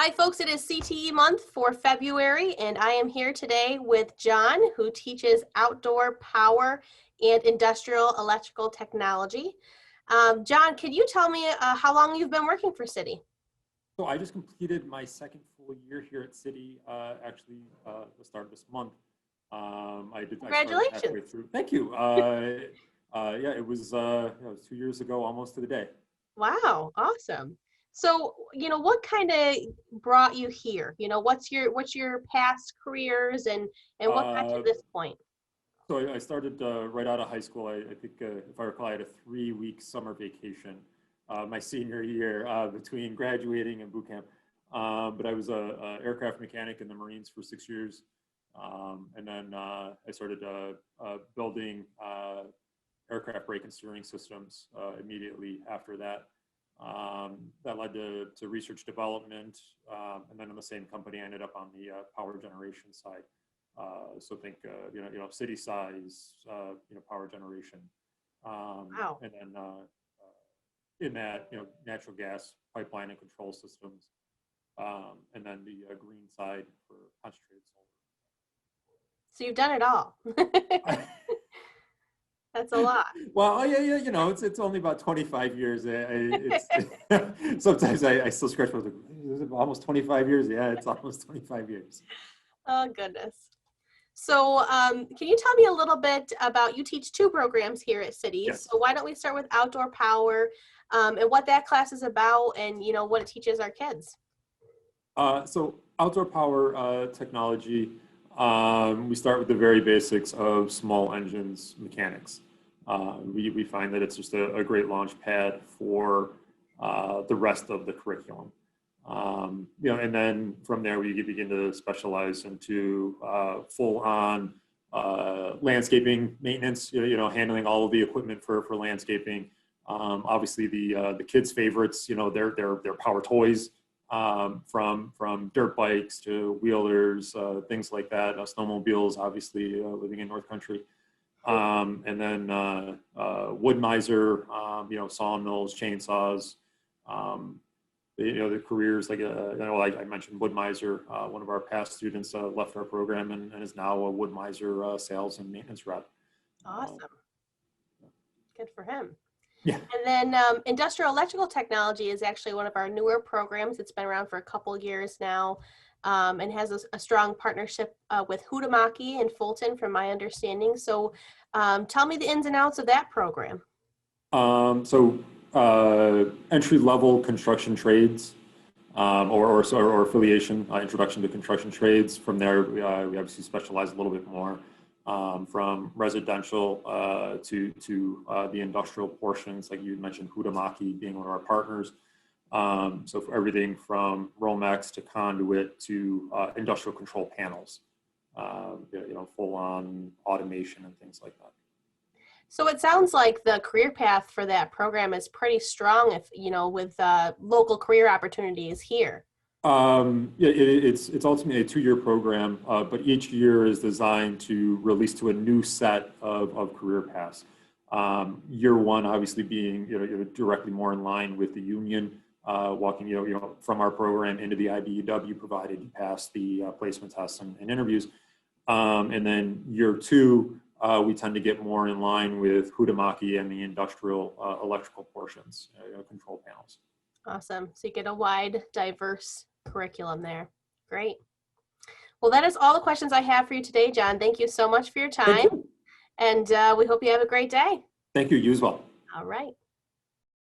Hi folks, it is CTE month for February and I am here today with John, who teaches outdoor power and industrial electrical technology. John, can you tell me how long you've been working for Citi? So I just completed my second full year here at Citi, the start of this month. I started halfway Congratulations. through. Thank you. Yeah, it was 2 years ago, almost to the day. Wow, awesome. So, what kind of brought you here? What's your past careers and what got you to Uh, this point? so I started right out of high school. I think, if I recall, I had a 3-week summer vacation my senior year between graduating and boot camp. But I was a aircraft mechanic in the Marines for 6 years. And then I started building aircraft brake and steering systems immediately after that. That led to research development, and then in the same company, I ended up on the power generation side. So think, city size, power generation, Wow. and then in that, natural gas pipeline and control systems, and then the green side for concentrated So you've done it all. solar. That's a lot. Well, oh, yeah, it's only about 25 years. Sometimes I still scratch my head, like, is it almost 25 years? Yeah, it's almost 25 years. Oh, goodness. So can you tell me a little bit about, you teach two programs here at Citi. Yes. So why don't we start with outdoor power and what that class is about and, what it teaches our kids. So outdoor power technology, we start with the very basics of small engines mechanics. We find that it's just a great launch pad for the rest of the curriculum. And then from there we begin to specialize into full-on landscaping maintenance. Handling all of the equipment for landscaping. Obviously, the kids' favorites. Their power toys. From dirt bikes to wheelers, things like that, snowmobiles, obviously, living in North Country. And then wood miser, sawmills, chainsaws, the careers, like, I mentioned wood miser. One of our past students left our program and is now a wood miser sales and maintenance rep. Awesome. Good for him. Yeah. And then industrial electrical technology is actually one of our newer programs. It's been around for a couple years now, and has a strong partnership with Huhtamaki and Fulton, from my understanding. So tell me the ins and outs of that program. So entry-level construction trades, or affiliation, introduction to construction trades. From there, we obviously specialize a little bit more. From residential to the industrial portions, like you mentioned, Huhtamaki being one of our partners. So for everything from Romex to conduit to industrial control panels, full-on automation and things like that. So it sounds like the career path for that program is pretty strong, if with local career opportunities here. It's ultimately a 2-year program, but each year is designed to release to a new set of career paths. Year one, obviously, being directly more in line with the union, walking from our program into the IBEW, provided you pass the placement tests and interviews. And then year two, we tend to get more in line with Huhtamaki and the industrial electrical portions, control panels. Awesome. So you get a wide, diverse curriculum there. Great. Well, that is all the questions I have for you today, John. Thank you so much for your time. Thank you. And we hope you have a great day. Thank you. You as well. All right.